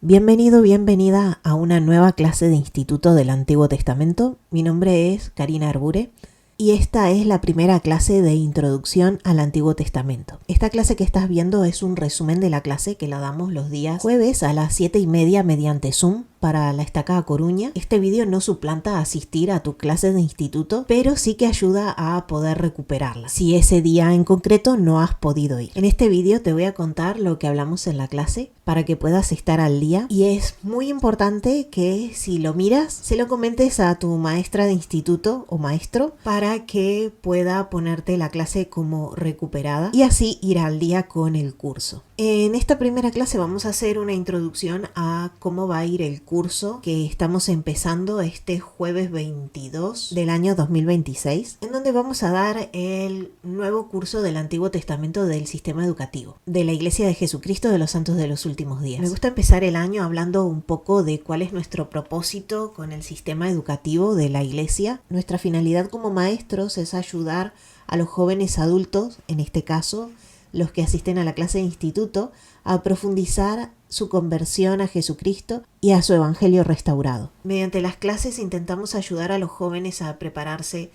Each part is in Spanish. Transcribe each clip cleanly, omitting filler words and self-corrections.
Bienvenido, bienvenida a una nueva clase de Instituto del Antiguo Testamento. Mi nombre es Karina Arbure y esta es la primera clase de Introducción al Antiguo Testamento. Esta clase que estás viendo es un resumen de la clase que la damos los días jueves a las 7:30 mediante Zoom para la Estaca A Coruña. Este vídeo no suplanta asistir a tu clase de instituto, pero sí que ayuda a poder recuperarla si ese día en concreto no has podido ir. En este vídeo te voy a contar lo que hablamos en la clase para que puedas estar al día, y es muy importante que si lo miras se lo comentes a tu maestra de instituto o maestro para que pueda ponerte la clase como recuperada y así ir al día con el curso. En esta primera clase vamos a hacer una introducción a cómo va a ir el curso que estamos empezando este jueves 22 del año 2026, en donde vamos a dar el nuevo curso del Antiguo Testamento del sistema educativo de la Iglesia de Jesucristo de los Santos de los Últimos Días. Me gusta empezar el año hablando un poco de cuál es nuestro propósito con el sistema educativo de la Iglesia. Nuestra finalidad como maestros es ayudar a los jóvenes adultos, en este caso los que asisten a la clase de instituto, a profundizar su conversión a Jesucristo y a su evangelio restaurado. Mediante las clases intentamos ayudar a los jóvenes a prepararse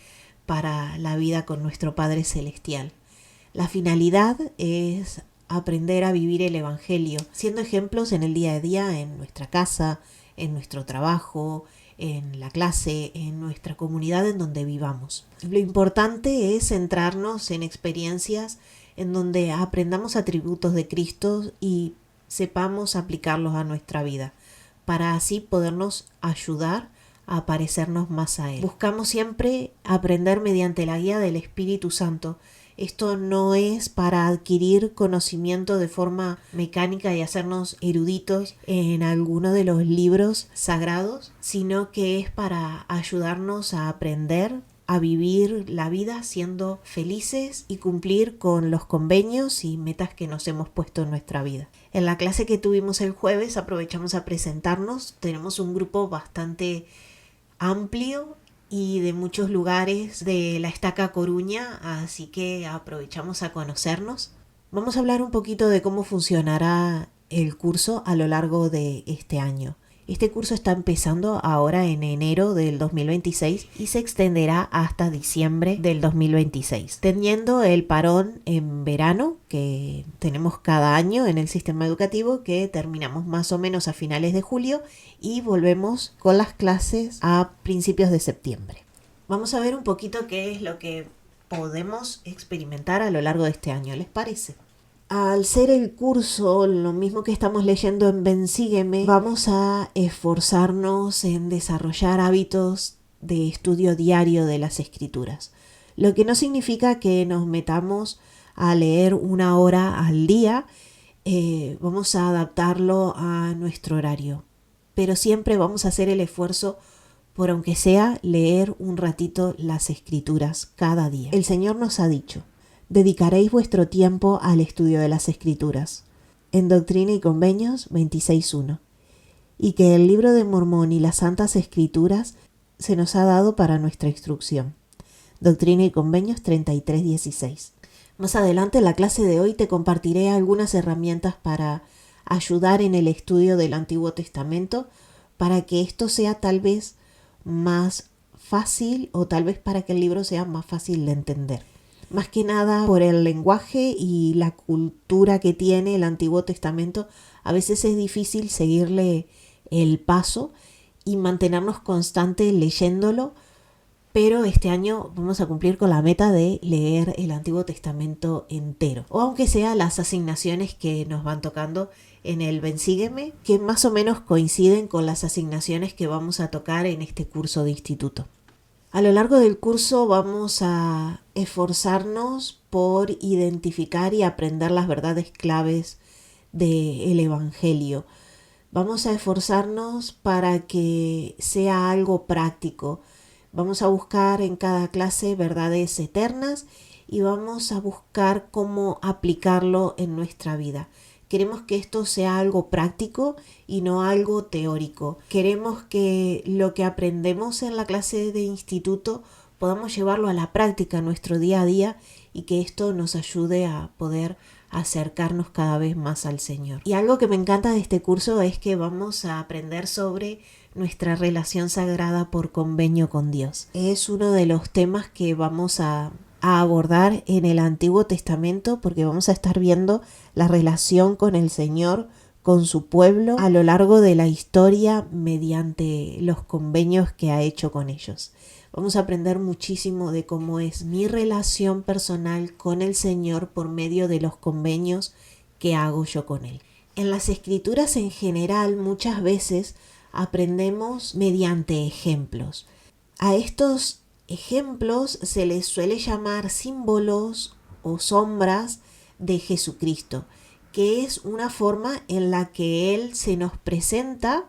para la vida con nuestro Padre Celestial. La finalidad es aprender a vivir el evangelio, siendo ejemplos en el día a día, en nuestra casa, en nuestro trabajo, en la clase, en nuestra comunidad en donde vivamos. Lo importante es centrarnos en experiencias en donde aprendamos atributos de Cristo y sepamos aplicarlos a nuestra vida, para así podernos ayudar a parecernos más a Él. Buscamos siempre aprender mediante la guía del Espíritu Santo. Esto no es para adquirir conocimiento de forma mecánica y hacernos eruditos en alguno de los libros sagrados, sino que es para ayudarnos a aprender a vivir la vida siendo felices y cumplir con los convenios y metas que nos hemos puesto en nuestra vida. En la clase que tuvimos el jueves aprovechamos a presentarnos. Tenemos un grupo bastante amplio y de muchos lugares de la Estaca A Coruña, así que aprovechamos a conocernos. Vamos a hablar un poquito de cómo funcionará el curso a lo largo de este año. Este curso está empezando ahora en enero del 2026 y se extenderá hasta diciembre del 2026, teniendo el parón en verano que tenemos cada año en el sistema educativo, que terminamos más o menos a finales de julio y volvemos con las clases a principios de septiembre. Vamos a ver un poquito qué es lo que podemos experimentar a lo largo de este año, ¿les parece? Al ser el curso lo mismo que estamos leyendo en Ven Sígueme, vamos a esforzarnos en desarrollar hábitos de estudio diario de las Escrituras, lo que no significa que nos metamos a leer 1 hora al día. Vamos a adaptarlo a nuestro horario, pero siempre vamos a hacer el esfuerzo por, aunque sea, leer un ratito las Escrituras cada día. El Señor nos ha dicho: dedicaréis vuestro tiempo al estudio de las Escrituras, en Doctrina y Convenios 26.1, y que el libro de Mormón y las Santas Escrituras se nos ha dado para nuestra instrucción, Doctrina y Convenios 33.16. Más adelante en la clase de hoy te compartiré algunas herramientas para ayudar en el estudio del Antiguo Testamento, para que esto sea tal vez más fácil, o tal vez para que el libro sea más fácil de entender. Más que nada por el lenguaje y la cultura que tiene el Antiguo Testamento, a veces es difícil seguirle el paso y mantenernos constantes leyéndolo, pero este año vamos a cumplir con la meta de leer el Antiguo Testamento entero, o aunque sea las asignaciones que nos van tocando en el Ven Sígueme, que más o menos coinciden con las asignaciones que vamos a tocar en este curso de instituto. A lo largo del curso vamos a esforzarnos por identificar y aprender las verdades claves del Evangelio. Vamos a esforzarnos para que sea algo práctico. Vamos a buscar en cada clase verdades eternas y vamos a buscar cómo aplicarlo en nuestra vida. Queremos que esto sea algo práctico y no algo teórico. Queremos que lo que aprendemos en la clase de instituto podamos llevarlo a la práctica en nuestro día a día y que esto nos ayude a poder acercarnos cada vez más al Señor. Y algo que me encanta de este curso es que vamos a aprender sobre nuestra relación sagrada por convenio con Dios. Es uno de los temas que vamos a abordar en el Antiguo Testamento, porque vamos a estar viendo la relación con el Señor, con su pueblo, a lo largo de la historia mediante los convenios que ha hecho con ellos. Vamos a aprender muchísimo de cómo es mi relación personal con el Señor por medio de los convenios que hago yo con Él. En las Escrituras en general muchas veces aprendemos mediante ejemplos. A estos ejemplos se les suele llamar símbolos o sombras de Jesucristo, que es una forma en la que Él se nos presenta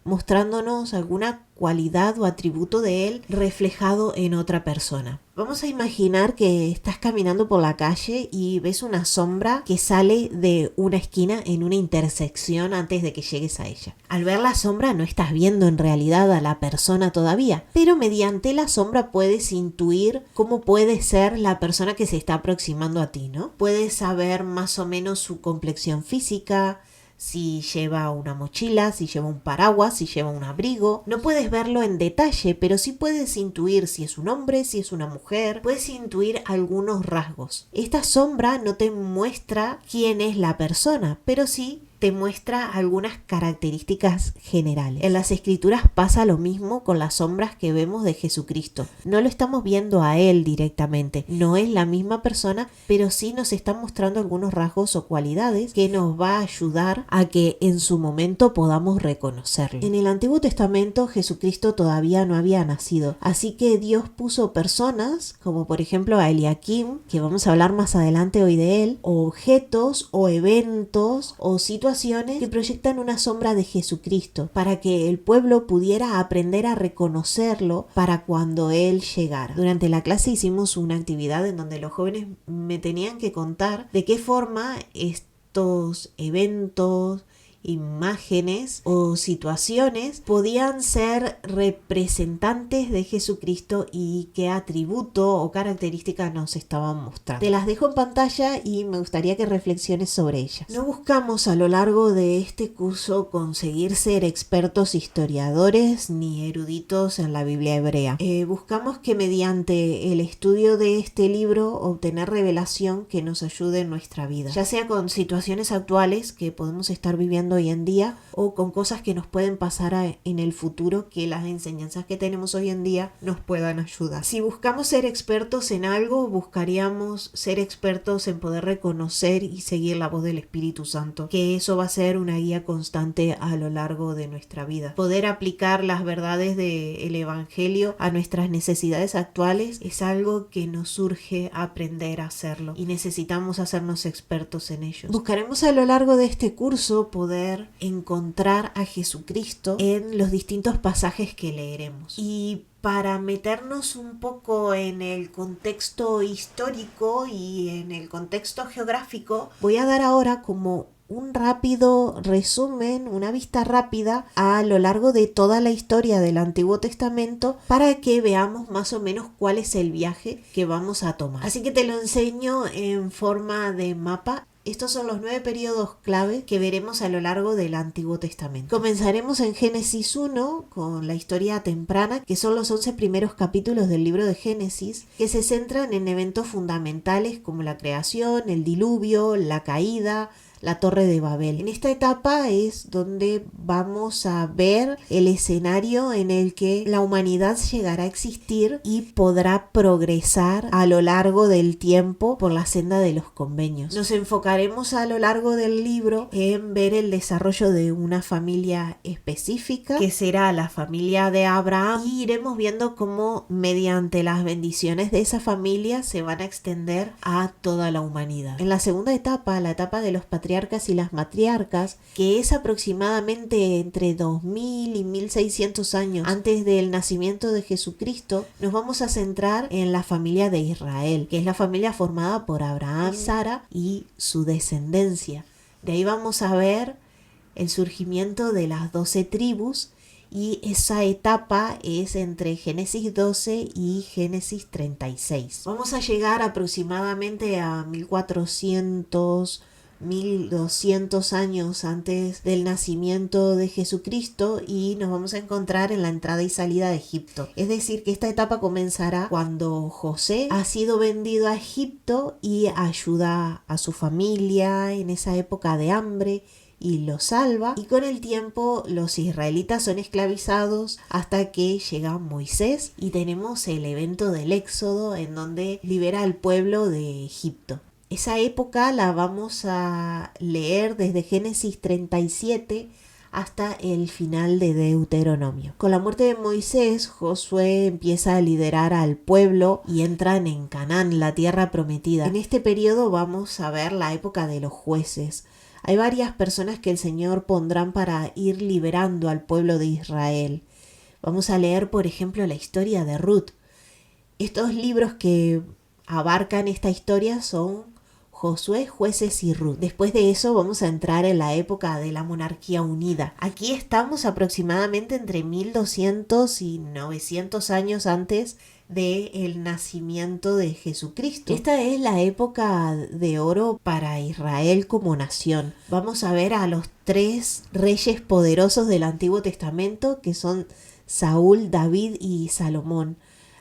mostrándonos alguna cualidad o atributo de Él reflejado en otra persona. Vamos a imaginar que estás caminando por la calle y ves una sombra que sale de una esquina en una intersección antes de que llegues a ella. Al ver la sombra no estás viendo en realidad a la persona todavía, pero mediante la sombra puedes intuir cómo puede ser la persona que se está aproximando a ti, ¿no? Puedes saber más o menos su complexión física, si lleva una mochila, si lleva un paraguas, si lleva un abrigo. No puedes verlo en detalle, pero sí puedes intuir si es un hombre, si es una mujer. Puedes intuir algunos rasgos. Esta sombra no te muestra quién es la persona, pero sí te muestra algunas características generales. En las Escrituras pasa lo mismo con las sombras que vemos de Jesucristo. No lo estamos viendo a Él directamente, no es la misma persona, pero sí nos está mostrando algunos rasgos o cualidades que nos va a ayudar a que en su momento podamos reconocerlo. En el Antiguo Testamento Jesucristo todavía no había nacido, así que Dios puso personas, como por ejemplo a Eliakim, que vamos a hablar más adelante hoy de él, o objetos o eventos o situaciones que proyectan una sombra de Jesucristo para que el pueblo pudiera aprender a reconocerlo para cuando Él llegara. Durante la clase hicimos una actividad en donde los jóvenes me tenían que contar de qué forma estos eventos, imágenes o situaciones podían ser representantes de Jesucristo y qué atributo o característica nos estaban mostrando. Te las dejo en pantalla y me gustaría que reflexiones sobre ellas. No buscamos a lo largo de este curso conseguir ser expertos historiadores ni eruditos en la Biblia hebrea. Buscamos que mediante el estudio de este libro obtener revelación que nos ayude en nuestra vida, ya sea con situaciones actuales que podemos estar viviendo hoy en día o con cosas que nos pueden pasar en el futuro, que las enseñanzas que tenemos hoy en día nos puedan ayudar. Si buscamos ser expertos en algo, buscaríamos ser expertos en poder reconocer y seguir la voz del Espíritu Santo, que eso va a ser una guía constante a lo largo de nuestra vida. Poder aplicar las verdades del Evangelio a nuestras necesidades actuales es algo que nos surge aprender a hacerlo y necesitamos hacernos expertos en ellos. Buscaremos a lo largo de este curso poder encontrar a Jesucristo en los distintos pasajes que leeremos. Y para meternos un poco en el contexto histórico y en el contexto geográfico, voy a dar ahora como un rápido resumen, una vista rápida a lo largo de toda la historia del Antiguo Testamento para que veamos más o menos cuál es el viaje que vamos a tomar. Así que te lo enseño en forma de mapa. Estos son los 9 periodos clave que veremos a lo largo del Antiguo Testamento. Comenzaremos en Génesis 1 con la historia temprana, que son los 11 primeros capítulos del libro de Génesis, que se centran en eventos fundamentales como la creación, el diluvio, la caída, la Torre de Babel. En esta etapa es donde vamos a ver el escenario en el que la humanidad llegará a existir y podrá progresar a lo largo del tiempo por la senda de los convenios. Nos enfocaremos a lo largo del libro en ver el desarrollo de una familia específica, que será la familia de Abraham, y iremos viendo cómo mediante las bendiciones de esa familia se van a extender a toda la humanidad. En la segunda etapa, la etapa de los patriarcas y las matriarcas, que es aproximadamente entre 2000 y 1600 años antes del nacimiento de Jesucristo, nos vamos a centrar en la familia de Israel, que es la familia formada por Abraham, Sara y su descendencia. De ahí vamos a ver el surgimiento de las 12 tribus y esa etapa es entre Génesis 12 y Génesis 36. Vamos a llegar aproximadamente a 1200 años antes del nacimiento de Jesucristo y nos vamos a encontrar en la entrada y salida de Egipto. Es decir, que esta etapa comenzará cuando José ha sido vendido a Egipto y ayuda a su familia en esa época de hambre y lo salva, y con el tiempo los israelitas son esclavizados hasta que llega Moisés y tenemos el evento del Éxodo en donde libera al pueblo de Egipto. Esa época la vamos a leer desde Génesis 37 hasta el final de Deuteronomio. Con la muerte de Moisés, Josué empieza a liderar al pueblo y entran en Canaán, la tierra prometida. En este periodo vamos a ver la época de los jueces. Hay varias personas que el Señor pondrán para ir liberando al pueblo de Israel. Vamos a leer, por ejemplo, la historia de Ruth. Estos libros que abarcan esta historia son Josué, Jueces y Ruth. Después de eso vamos a entrar en la época de la monarquía unida. Aquí estamos aproximadamente entre 1200 y 900 años antes del nacimiento de Jesucristo. Esta es la época de oro para Israel como nación. Vamos a ver a los 3 reyes poderosos del Antiguo Testamento, que son Saúl, David y Salomón.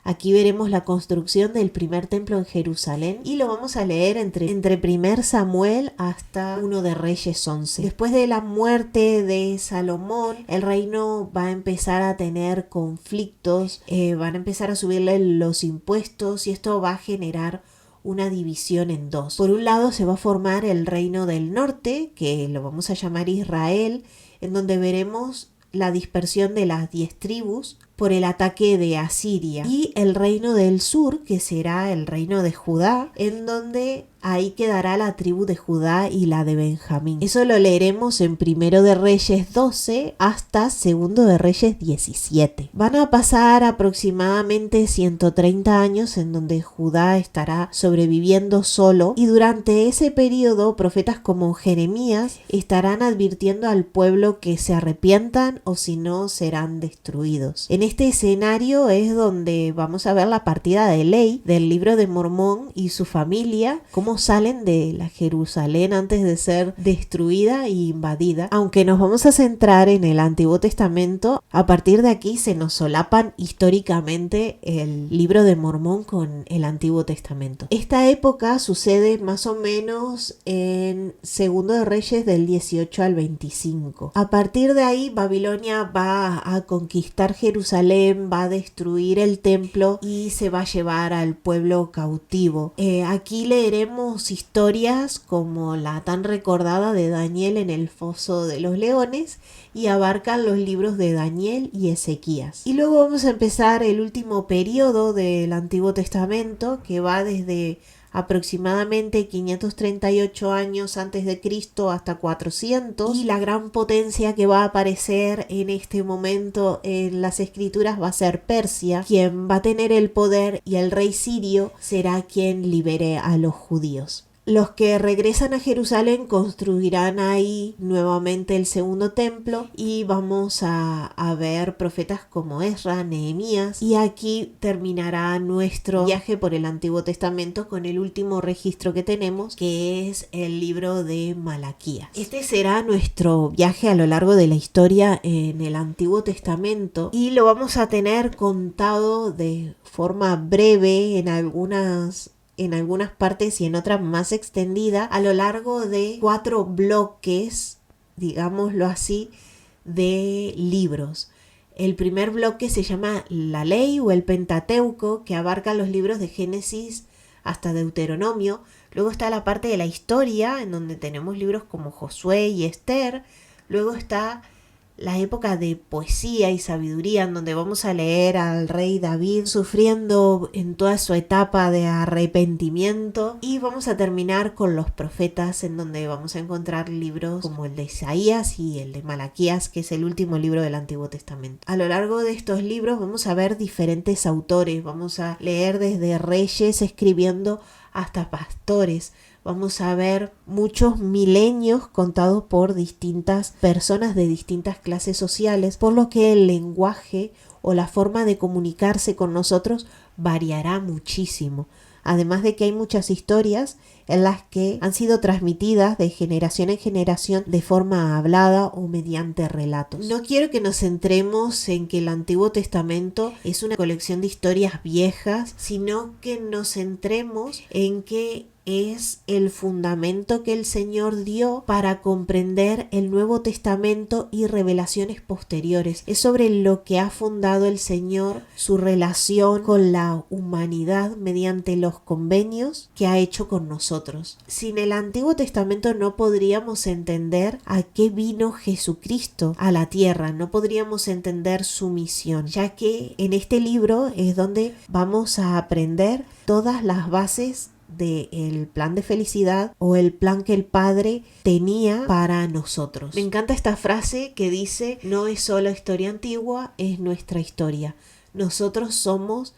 Aquí veremos la construcción del primer templo en Jerusalén y lo vamos a leer entre 1 Samuel hasta 1 de Reyes 11. Después de la muerte de Salomón, el reino va a empezar a tener conflictos, van a empezar a subirle los impuestos y esto va a generar una división en dos. Por un lado se va a formar el reino del norte, que lo vamos a llamar Israel, en donde veremos la dispersión de las 10 tribus por el ataque de Asiria, y el reino del sur, que será el reino de Judá, en donde ahí quedará la tribu de Judá y la de Benjamín. Eso lo leeremos en 1 de Reyes 12 hasta 2 de Reyes 17. Van a pasar aproximadamente 130 años en donde Judá estará sobreviviendo solo, y durante ese periodo profetas como Jeremías estarán advirtiendo al pueblo que se arrepientan o si no serán destruidos. En este escenario es donde vamos a ver la partida de Ley del libro de Mormón y su familia, cómo salen de la Jerusalén antes de ser destruida e invadida. Aunque nos vamos a centrar en el Antiguo Testamento, a partir de aquí se nos solapan históricamente el libro de Mormón con el Antiguo Testamento. Esta época sucede más o menos en 2 de Reyes del 18 al 25. A partir de ahí Babilonia va a conquistar Jerusalén, va a destruir el templo y se va a llevar al pueblo cautivo. Aquí leeremos historias como la tan recordada de Daniel en el foso de los leones, y abarcan los libros de Daniel y Ezequías. Y luego vamos a empezar el último periodo del Antiguo Testamento, que va desde aproximadamente 538 años antes de Cristo hasta 400, y la gran potencia que va a aparecer en este momento en las escrituras va a ser Persia, quien va a tener el poder, y el rey sirio será quien libere a los judíos. Los que regresan a Jerusalén construirán ahí nuevamente el segundo templo, y vamos a ver profetas como Esra, Nehemías, y aquí terminará nuestro viaje por el Antiguo Testamento con el último registro que tenemos, que es el libro de Malaquías. Este será nuestro viaje a lo largo de la historia en el Antiguo Testamento, y lo vamos a tener contado de forma breve en algunas partes y en otras más extendida a lo largo de 4 bloques, digámoslo así, de libros. El primer bloque se llama la ley o el Pentateuco, que abarca los libros de Génesis hasta Deuteronomio. Luego está la parte de la historia, en donde tenemos libros como Josué y Esther. Luego está la época de poesía y sabiduría, en donde vamos a leer al rey David sufriendo en toda su etapa de arrepentimiento, y vamos a terminar con los profetas, en donde vamos a encontrar libros como el de Isaías y el de Malaquías, que es el último libro del Antiguo Testamento. A lo largo de estos libros vamos a ver diferentes autores, vamos a leer desde reyes escribiendo hasta pastores. vamos a ver muchos milenios contados por distintas personas de distintas clases sociales, por lo que el lenguaje o la forma de comunicarse con nosotros variará muchísimo. Además de que hay muchas historias en las que han sido transmitidas de generación en generación de forma hablada o mediante relatos. No quiero que nos centremos en que el Antiguo Testamento es una colección de historias viejas, sino que nos centremos en que es el fundamento que el Señor dio para comprender el Nuevo Testamento y revelaciones posteriores. Es sobre lo que ha fundado el Señor su relación con la humanidad mediante los convenios que ha hecho con nosotros. Sin el Antiguo Testamento no podríamos entender a qué vino Jesucristo a la tierra, no podríamos entender su misión, ya que en este libro es donde vamos a aprender todas las bases del plan de felicidad o el plan que el Padre tenía para nosotros. Me encanta esta frase que dice: no es solo historia antigua, es nuestra historia. Nosotros somos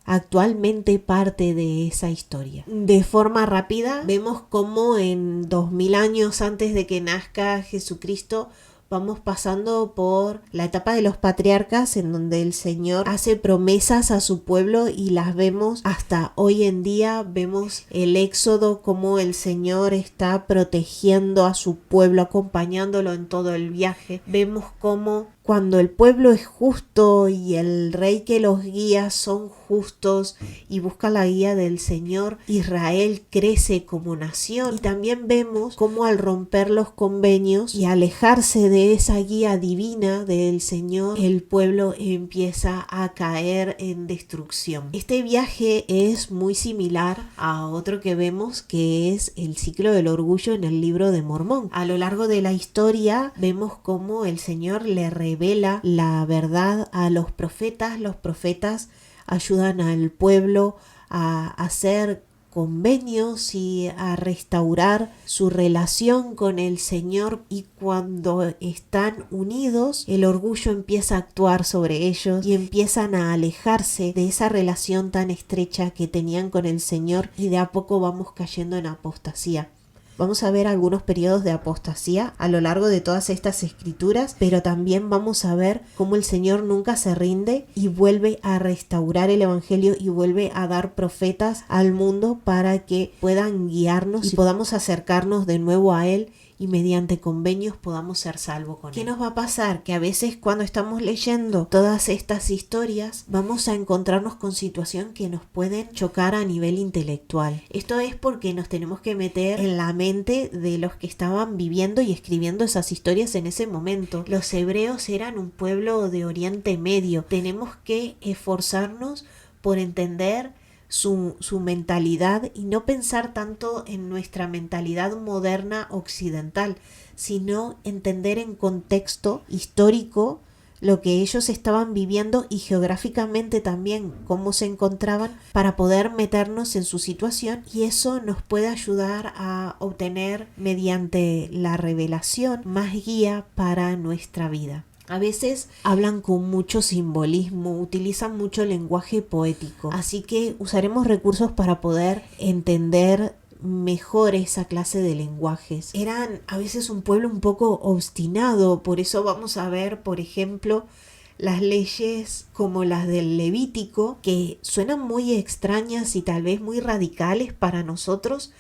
actualmente parte de esa historia. De forma rápida vemos cómo en 2000 años antes de que nazca Jesucristo vamos pasando por la etapa de los patriarcas, en donde el Señor hace promesas a su pueblo y las vemos hasta hoy en día. Vemos el éxodo, cómo el Señor está protegiendo a su pueblo, acompañándolo en todo el viaje. Vemos cómo cuando el pueblo es justo y el rey que los guía son justos y busca la guía del Señor, Israel crece como nación. Y también vemos cómo al romper los convenios y alejarse de esa guía divina del Señor, el pueblo empieza a caer en destrucción. Este viaje es muy similar a otro que vemos, que es el ciclo del orgullo en el libro de Mormón. A lo largo de la historia vemos cómo el Señor le revela la verdad a los profetas ayudan al pueblo a hacer convenios y a restaurar su relación con el Señor, y cuando están unidos el orgullo empieza a actuar sobre ellos y empiezan a alejarse de esa relación tan estrecha que tenían con el Señor, y de a poco vamos cayendo en apostasía. Vamos a ver algunos periodos de apostasía a lo largo de todas estas escrituras, pero también vamos a ver cómo el Señor nunca se rinde y vuelve a restaurar el Evangelio y vuelve a dar profetas al mundo para que puedan guiarnos y podamos acercarnos de nuevo a Él, y mediante convenios podamos ser salvos con Él. ¿Qué nos va a pasar? Que a veces cuando estamos leyendo todas estas historias vamos a encontrarnos con situaciones que nos pueden chocar a nivel intelectual. Esto es porque nos tenemos que meter en la mente de los que estaban viviendo y escribiendo esas historias en ese momento. Los hebreos eran un pueblo de Oriente Medio. Tenemos que esforzarnos por entender su mentalidad y no pensar tanto en nuestra mentalidad moderna occidental, sino entender en contexto histórico lo que ellos estaban viviendo y geográficamente también cómo se encontraban, para poder meternos en su situación, y eso nos puede ayudar a obtener mediante la revelación más guía para nuestra vida. A veces hablan con mucho simbolismo, utilizan mucho lenguaje poético, así que usaremos recursos para poder entender mejor esa clase de lenguajes. Eran a veces un pueblo un poco obstinado, por eso vamos a ver, por ejemplo, las leyes como las del Levítico, que suenan muy extrañas y tal vez muy radicales para nosotros,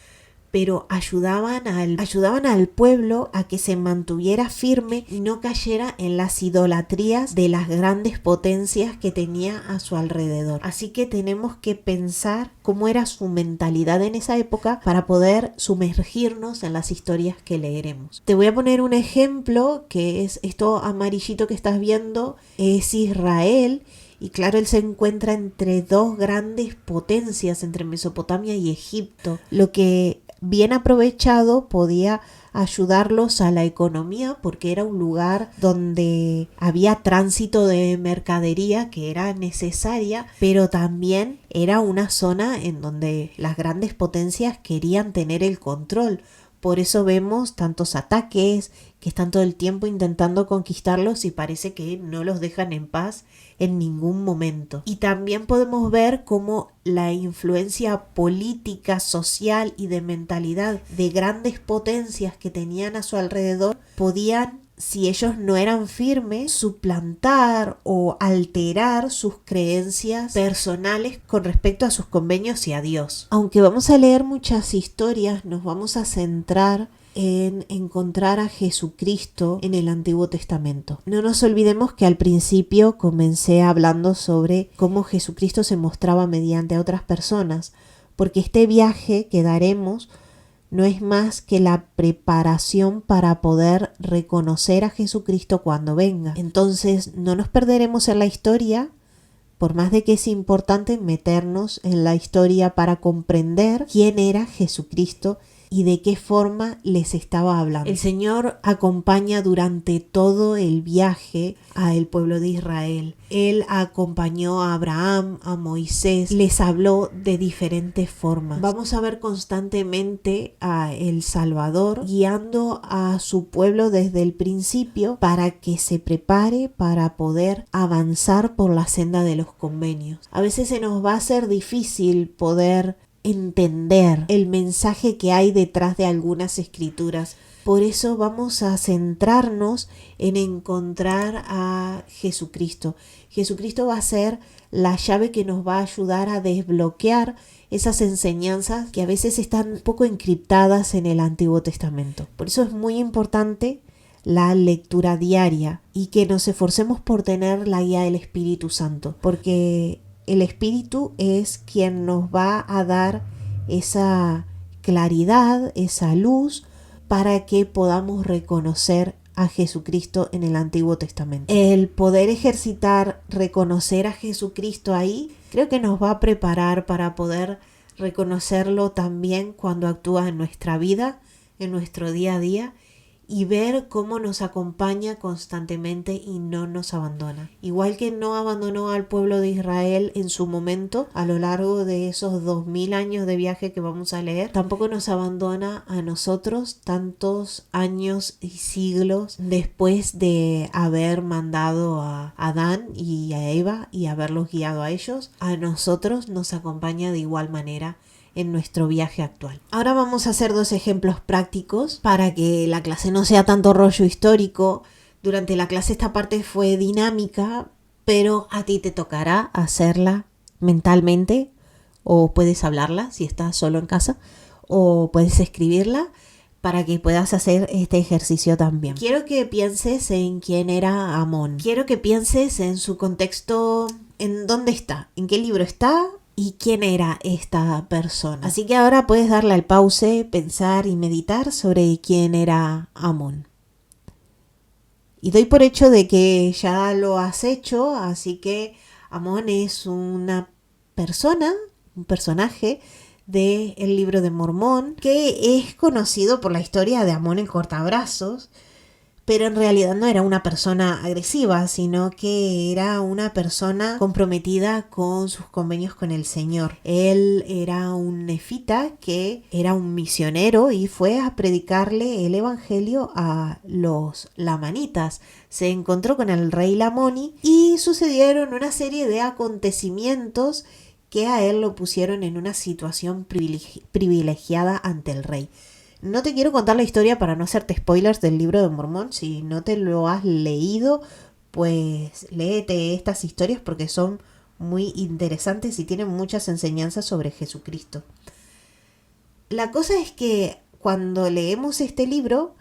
pero ayudaban al pueblo a que se mantuviera firme y no cayera en las idolatrías de las grandes potencias que tenía a su alrededor. Así que tenemos que pensar cómo era su mentalidad en esa época para poder sumergirnos en las historias que leeremos. Te voy a poner un ejemplo, que es esto amarillito que estás viendo, es Israel. Y claro, él se encuentra entre dos grandes potencias, entre Mesopotamia y Egipto, lo que bien aprovechado podía ayudarlos a la economía, porque era un lugar donde había tránsito de mercadería que era necesaria, pero también era una zona en donde las grandes potencias querían tener el control, Por eso vemos tantos ataques, que están todo el tiempo intentando conquistarlos y parece que no los dejan en paz en ningún momento. Y también podemos ver cómo la influencia política, social y de mentalidad de grandes potencias que tenían a su alrededor podían, si ellos no eran firmes, suplantar o alterar sus creencias personales con respecto a sus convenios y a Dios. Aunque vamos a leer muchas historias, nos vamos a centrar en encontrar a Jesucristo en el Antiguo Testamento. No nos olvidemos que al principio comencé hablando sobre cómo Jesucristo se mostraba mediante a otras personas, porque este viaje que daremos no es más que la preparación para poder reconocer a Jesucristo cuando venga. Entonces no nos perderemos en la historia, por más de que es importante meternos en la historia para comprender quién era Jesucristo y de qué forma les estaba hablando. El Señor acompaña durante todo el viaje al pueblo de Israel. Él acompañó a Abraham, a Moisés, les habló de diferentes formas. Vamos a ver constantemente a el Salvador guiando a su pueblo desde el principio para que se prepare para poder avanzar por la senda de los convenios. A veces se nos va a hacer difícil poder entender el mensaje que hay detrás de algunas escrituras. Por eso vamos a centrarnos en encontrar a Jesucristo. Jesucristo va a ser la llave que nos va a ayudar a desbloquear esas enseñanzas que a veces están un poco encriptadas en el Antiguo Testamento. Por eso es muy importante la lectura diaria y que nos esforcemos por tener la guía del Espíritu Santo, porque el Espíritu es quien nos va a dar esa claridad, esa luz para que podamos reconocer a Jesucristo en el Antiguo Testamento. El poder ejercitar, reconocer a Jesucristo ahí, creo que nos va a preparar para poder reconocerlo también cuando actúa en nuestra vida, en nuestro día a día, y ver cómo nos acompaña constantemente y no nos abandona. Igual que no abandonó al pueblo de Israel en su momento, a lo largo de esos 2000 años de viaje que vamos a leer, tampoco nos abandona a nosotros tantos años y siglos después de haber mandado a Adán y a Eva y haberlos guiado a ellos. A nosotros nos acompaña de igual manera en nuestro viaje actual. Ahora vamos a hacer 2 ejemplos prácticos para que la clase no sea tanto rollo histórico. Durante la clase esta parte fue dinámica, pero a ti te tocará hacerla mentalmente, o puedes hablarla si estás solo en casa, o puedes escribirla para que puedas hacer este ejercicio también. Quiero que pienses en quién era Amón. Quiero que pienses en su contexto, en dónde está, en qué libro está y quién era esta persona. Así que ahora puedes darle al pause, pensar y meditar sobre quién era Amón. Y doy por hecho de que ya lo has hecho, así que Amón es una persona, un personaje del libro de Mormón, que es conocido por la historia de Amón el cortabrazos, pero en realidad no era una persona agresiva, sino que era una persona comprometida con sus convenios con el Señor. Él era un nefita que era un misionero y fue a predicarle el evangelio a los lamanitas. Se encontró con el rey Lamoni y sucedieron una serie de acontecimientos que a él lo pusieron en una situación privilegiada ante el rey. No te quiero contar la historia para no hacerte spoilers del libro de Mormón. Si no te lo has leído, pues léete estas historias porque son muy interesantes y tienen muchas enseñanzas sobre Jesucristo. La cosa es que cuando leemos este libro,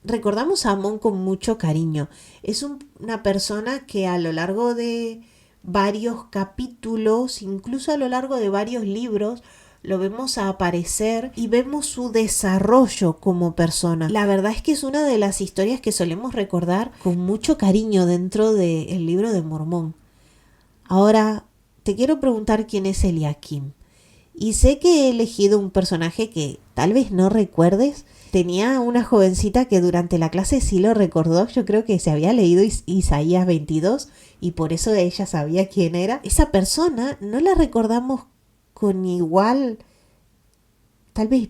recordamos a Amón con mucho cariño. Es una persona que a lo largo de varios capítulos, incluso a lo largo de varios libros, lo vemos a aparecer y vemos su desarrollo como persona. La verdad es que es una de las historias que solemos recordar con mucho cariño dentro del libro de Mormón. Ahora, te quiero preguntar quién es Eliakim. Y sé que he elegido un personaje que tal vez no recuerdes. Tenía una jovencita que durante la clase sí lo recordó. Yo creo que se había leído Isaías 22 y por eso ella sabía quién era. Esa persona no la recordamos con igual, tal vez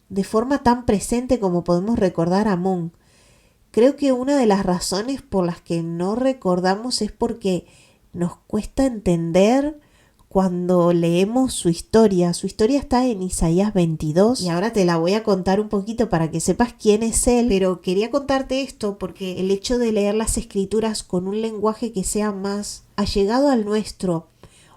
de forma tan presente como podemos recordar a Amón. Creo que una de las razones por las que no recordamos es porque nos cuesta entender cuando leemos su historia. Su historia está en Isaías 22 y ahora te la voy a contar un poquito para que sepas quién es él, pero quería contarte esto porque el hecho de leer las escrituras con un lenguaje que sea más allegado al nuestro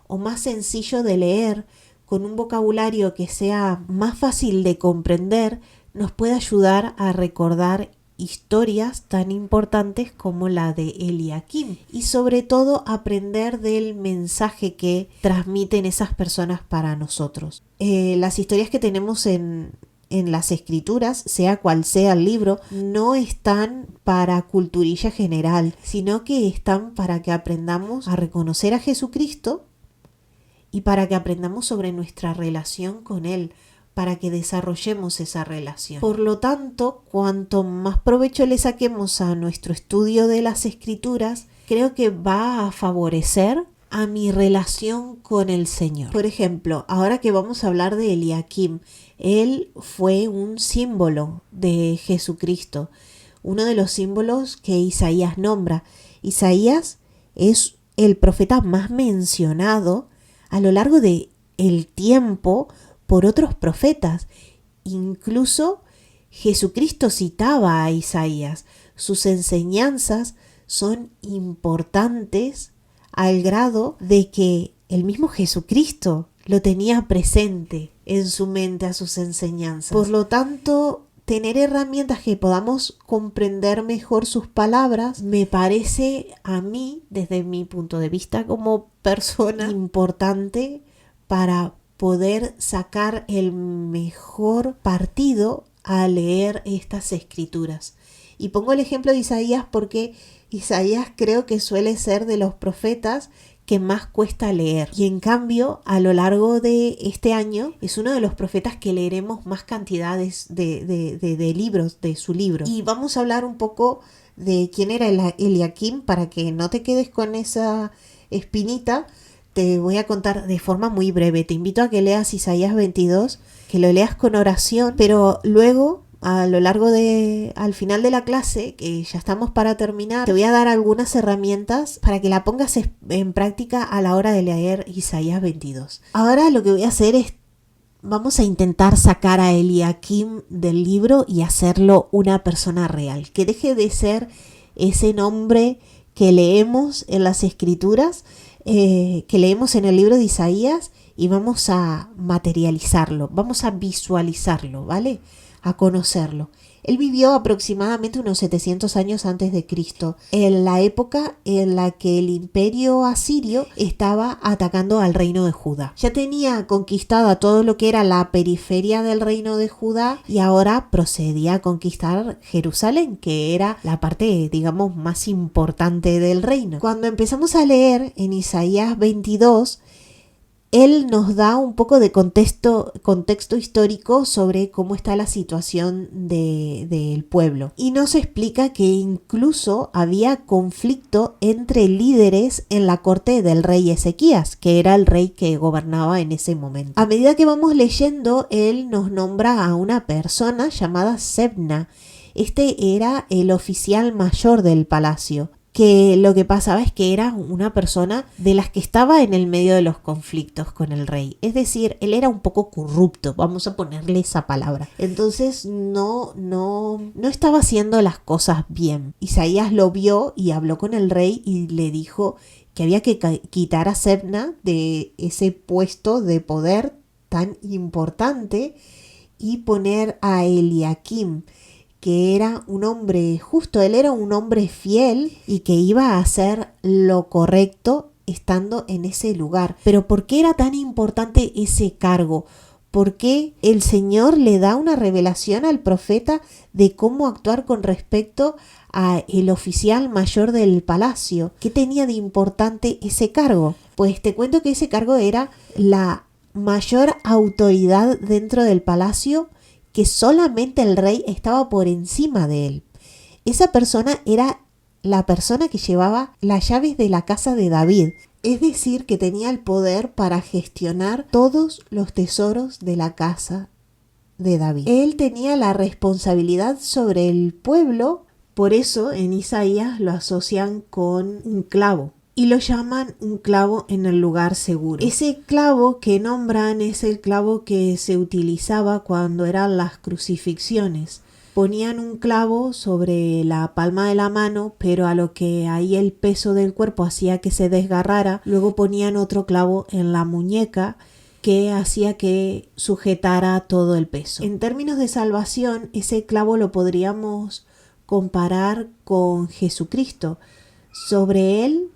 o más sencillo de leer, con un vocabulario que sea más fácil de comprender, nos puede ayudar a recordar historias tan importantes como la de Eliakim y sobre todo aprender del mensaje que transmiten esas personas para nosotros. Las historias que tenemos en las escrituras, sea cual sea el libro, no están para culturilla general, sino que están para que aprendamos a reconocer a Jesucristo y para que aprendamos sobre nuestra relación con Él, para que desarrollemos esa relación. Por lo tanto, cuanto más provecho le saquemos a nuestro estudio de las escrituras, creo que va a favorecer a mi relación con el Señor. Por ejemplo, ahora que vamos a hablar de Eliakim, él fue un símbolo de Jesucristo, uno de los símbolos que Isaías nombra. Isaías es el profeta más mencionado a lo largo de el tiempo por otros profetas. Incluso Jesucristo citaba a Isaías. Sus enseñanzas son importantes al grado de que el mismo Jesucristo lo tenía presente en su mente a sus enseñanzas. Por lo tanto, tener herramientas que podamos comprender mejor sus palabras me parece a mí, desde mi punto de vista como persona, importante para poder sacar el mejor partido a leer estas escrituras. Y pongo el ejemplo de Isaías porque Isaías creo que suele ser de los profetas que más cuesta leer. Y en cambio, a lo largo de este año, es uno de los profetas que leeremos más cantidades de libros, de su libro. Y vamos a hablar un poco de quién era Eliakim para que no te quedes con esa espinita. Te voy a contar de forma muy breve. Te invito a que leas Isaías 22, que lo leas con oración, pero luego, al final de la clase, que ya estamos para terminar, te voy a dar algunas herramientas para que la pongas en práctica a la hora de leer Isaías 22. Ahora lo que voy a hacer es, vamos a intentar sacar a Eliakim del libro y hacerlo una persona real, que deje de ser ese nombre que leemos en las escrituras, que leemos en el libro de Isaías, y vamos a materializarlo, vamos a visualizarlo, ¿vale? A conocerlo. Él vivió aproximadamente unos 700 años antes de Cristo, en la época en la que el imperio asirio estaba atacando al reino de Judá. Ya tenía conquistada todo lo que era la periferia del reino de Judá y ahora procedía a conquistar Jerusalén, que era la parte, digamos, más importante del reino. Cuando empezamos a leer en Isaías 22, él nos da un poco de contexto histórico sobre cómo está la situación del pueblo. Y nos explica que incluso había conflicto entre líderes en la corte del rey Ezequías, que era el rey que gobernaba en ese momento. A medida que vamos leyendo, él nos nombra a una persona llamada Sebna. Este era el oficial mayor del palacio, que lo que pasaba es que era una persona de las que estaba en el medio de los conflictos con el rey. Es decir, él era un poco corrupto, vamos a ponerle esa palabra. Entonces no estaba haciendo las cosas bien. Isaías lo vio y habló con el rey y le dijo que había que quitar a Sebna de ese puesto de poder tan importante y poner a Eliakim, que era un hombre justo. Él era un hombre fiel y que iba a hacer lo correcto estando en ese lugar. Pero ¿por qué era tan importante ese cargo? ¿Por qué el Señor le da una revelación al profeta de cómo actuar con respecto a el oficial mayor del palacio? ¿Qué tenía de importante ese cargo? Pues te cuento que ese cargo era la mayor autoridad dentro del palacio, que solamente el rey estaba por encima de él. Esa persona era la persona que llevaba las llaves de la casa de David. Es decir, que tenía el poder para gestionar todos los tesoros de la casa de David. Él tenía la responsabilidad sobre el pueblo, por eso en Isaías lo asocian con un clavo y lo llaman un clavo en el lugar seguro. Ese clavo que nombran es el clavo que se utilizaba cuando eran las crucifixiones. Ponían un clavo sobre la palma de la mano, pero a lo que ahí el peso del cuerpo hacía que se desgarrara, luego ponían otro clavo en la muñeca que hacía que sujetara todo el peso. En términos de salvación, ese clavo lo podríamos comparar con Jesucristo. Sobre él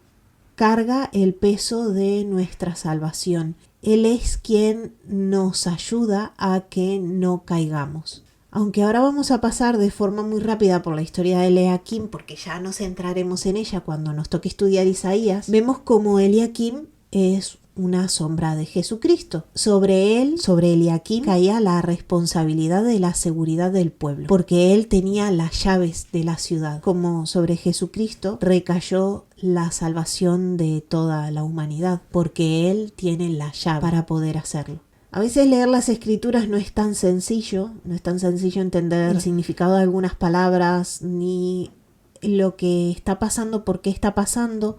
carga el peso de nuestra salvación. Él es quien nos ayuda a que no caigamos. Aunque ahora vamos a pasar de forma muy rápida por la historia de Eliakim, porque ya nos centraremos en ella cuando nos toque estudiar Isaías, vemos como Eliakim es una sombra de Jesucristo. Sobre él, sobre Eliakim, caía la responsabilidad de la seguridad del pueblo, porque él tenía las llaves de la ciudad. Como sobre Jesucristo recayó la salvación de toda la humanidad, porque él tiene la llave para poder hacerlo. A veces leer las escrituras no es tan sencillo entender el significado de algunas palabras, ni lo que está pasando, por qué está pasando.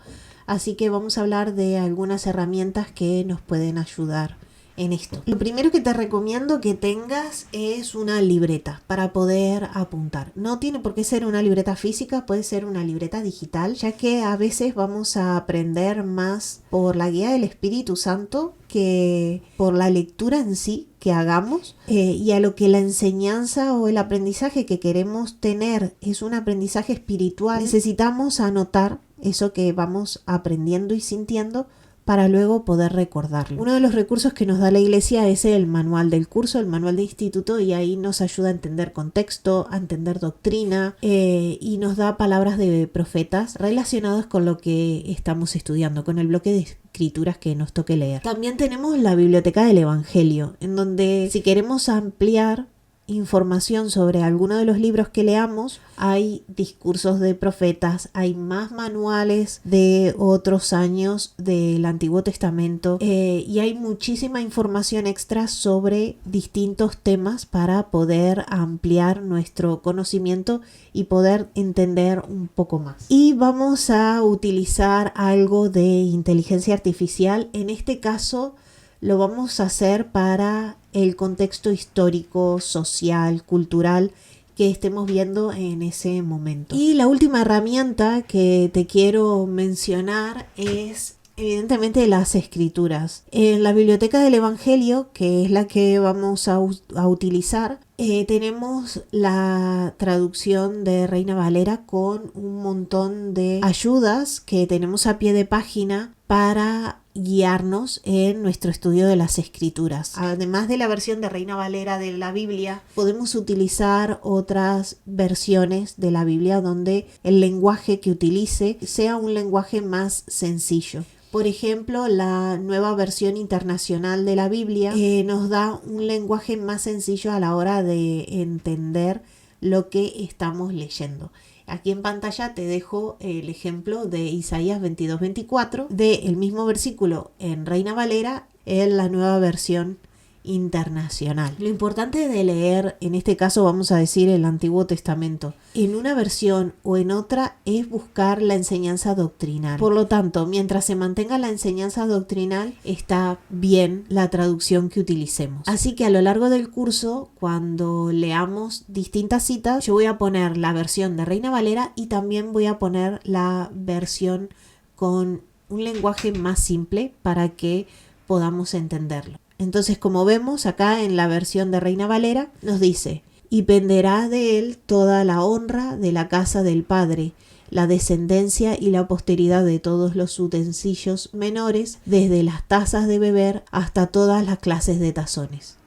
Así que vamos a hablar de algunas herramientas que nos pueden ayudar en esto. Lo primero que te recomiendo que tengas es una libreta para poder apuntar. No tiene por qué ser una libreta física, puede ser una libreta digital, ya que a veces vamos a aprender más por la guía del Espíritu Santo que por la lectura en sí que hagamos, y a lo que la enseñanza o el aprendizaje que queremos tener es un aprendizaje espiritual, necesitamos anotar eso que vamos aprendiendo y sintiendo para luego poder recordarlo. Uno de los recursos que nos da la iglesia es el manual del curso, el manual de instituto, y ahí nos ayuda a entender contexto, a entender doctrina, y nos da palabras de profetas relacionadas con lo que estamos estudiando, con el bloque de escrituras que nos toque leer. También tenemos la biblioteca del Evangelio, en donde si queremos ampliar información sobre alguno de los libros que leamos, hay discursos de profetas, hay más manuales de otros años del Antiguo Testamento, y hay muchísima información extra sobre distintos temas para poder ampliar nuestro conocimiento y poder entender un poco más. Y vamos a utilizar algo de inteligencia artificial. En este caso lo vamos a hacer para el contexto histórico, social, cultural que estemos viendo en ese momento. Y la última herramienta que te quiero mencionar es evidentemente las escrituras. En la biblioteca del Evangelio, que es la que vamos a utilizar, tenemos la traducción de Reina Valera con un montón de ayudas que tenemos a pie de página para guiarnos en nuestro estudio de las escrituras. Además de la versión de Reina Valera de la Biblia, podemos utilizar otras versiones de la Biblia donde el lenguaje que utilice sea un lenguaje más sencillo. Por ejemplo, la nueva versión internacional de la Biblia nos da un lenguaje más sencillo a la hora de entender lo que estamos leyendo. Aquí en pantalla te dejo el ejemplo de Isaías 22-24, del mismo versículo en Reina Valera en la nueva versión internacional. Lo importante de leer, en este caso vamos a decir el Antiguo Testamento, en una versión o en otra es buscar la enseñanza doctrinal. Por lo tanto, mientras se mantenga la enseñanza doctrinal, está bien la traducción que utilicemos. Así que a lo largo del curso, cuando leamos distintas citas, yo voy a poner la versión de Reina Valera y también voy a poner la versión con un lenguaje más simple para que podamos entenderlo. Entonces, como vemos acá en la versión de Reina Valera, nos dice: y penderá de él toda la honra de la casa del Padre, la descendencia y la posteridad de todos los utensilios menores, desde las tazas de beber hasta todas las clases de tazones.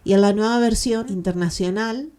Y en la nueva versión internacional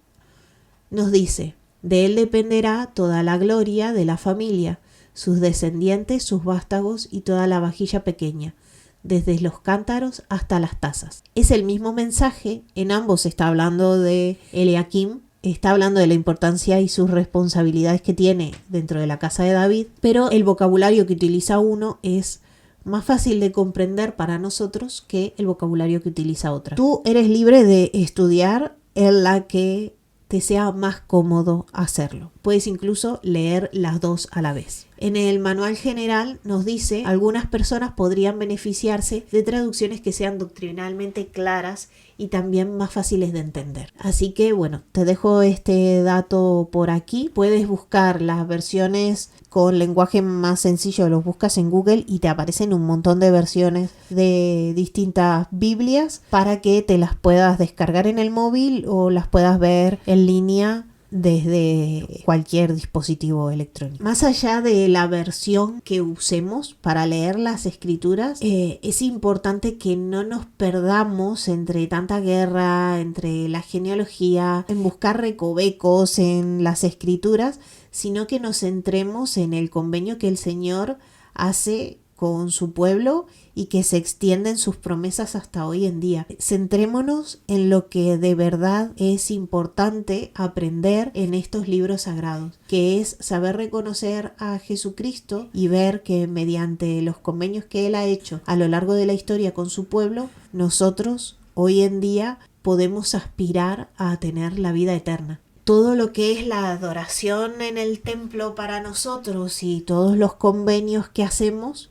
nos dice: de él dependerá toda la gloria de la familia, sus descendientes, sus vástagos y toda la vajilla pequeña, desde los cántaros hasta las tazas. Es el mismo mensaje, en ambos está hablando de Eliakim, está hablando de la importancia y sus responsabilidades que tiene dentro de la casa de David, pero el vocabulario que utiliza uno es más fácil de comprender para nosotros que el vocabulario que utiliza otra. Tú eres libre de estudiar en la que te sea más cómodo hacerlo. Puedes incluso leer las dos a la vez. En el manual general nos dice algunas personas podrían beneficiarse de traducciones que sean doctrinalmente claras y también más fáciles de entender. Así que bueno, te dejo este dato por aquí. Puedes buscar las versiones con lenguaje más sencillo, los buscas en Google y te aparecen un montón de versiones de distintas Biblias para que te las puedas descargar en el móvil o las puedas ver en línea desde cualquier dispositivo electrónico. Más allá de la versión que usemos para leer las escrituras, es importante que no nos perdamos entre tanta guerra, entre la genealogía, en buscar recovecos en las escrituras, sino que nos centremos en el convenio que el Señor hace con su pueblo y que se extienden sus promesas hasta hoy en día. Centrémonos en lo que de verdad es importante aprender en estos libros sagrados, que es saber reconocer a Jesucristo y ver que mediante los convenios que Él ha hecho a lo largo de la historia con su pueblo, nosotros hoy en día podemos aspirar a tener la vida eterna. Todo lo que es la adoración en el templo para nosotros y todos los convenios que hacemos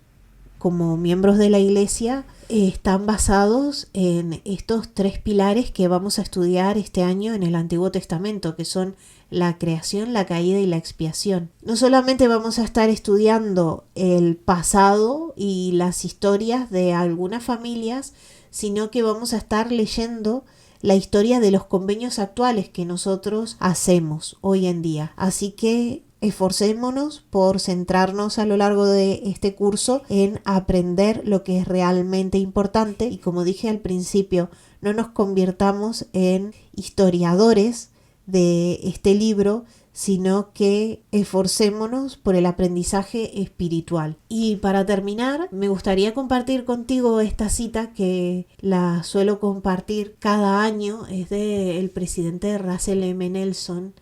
como miembros de la iglesia están basados en estos 3 pilares que vamos a estudiar este año en el Antiguo Testamento, que son la creación, la caída y la expiación. No solamente vamos a estar estudiando el pasado y las historias de algunas familias, sino que vamos a estar leyendo la historia de los convenios actuales que nosotros hacemos hoy en día. Así que esforcémonos por centrarnos a lo largo de este curso en aprender lo que es realmente importante y, como dije al principio, no nos convirtamos en historiadores de este libro, sino que esforcémonos por el aprendizaje espiritual. Y para terminar, me gustaría compartir contigo esta cita que la suelo compartir cada año. Es del presidente Russell M. Nelson,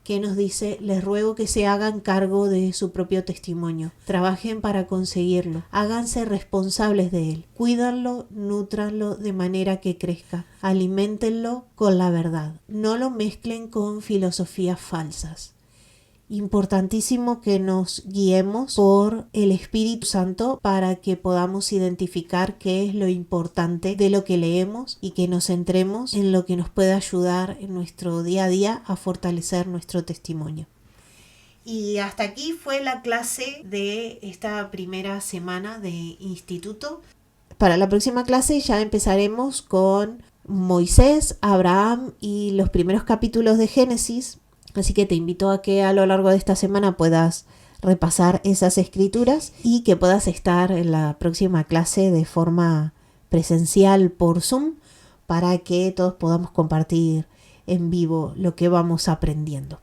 que nos dice: les ruego que se hagan cargo de su propio testimonio, trabajen para conseguirlo, háganse responsables de él, cuídanlo, nútranlo de manera que crezca, aliméntenlo con la verdad, no lo mezclen con filosofías falsas. Importantísimo que nos guiemos por el Espíritu Santo para que podamos identificar qué es lo importante de lo que leemos y que nos centremos en lo que nos puede ayudar en nuestro día a día a fortalecer nuestro testimonio. Y hasta aquí fue la clase de esta primera semana de instituto. Para la próxima clase ya empezaremos con Moisés, Abraham y los primeros capítulos de Génesis. Así que te invito a que a lo largo de esta semana puedas repasar esas escrituras y que puedas estar en la próxima clase de forma presencial por Zoom para que todos podamos compartir en vivo lo que vamos aprendiendo.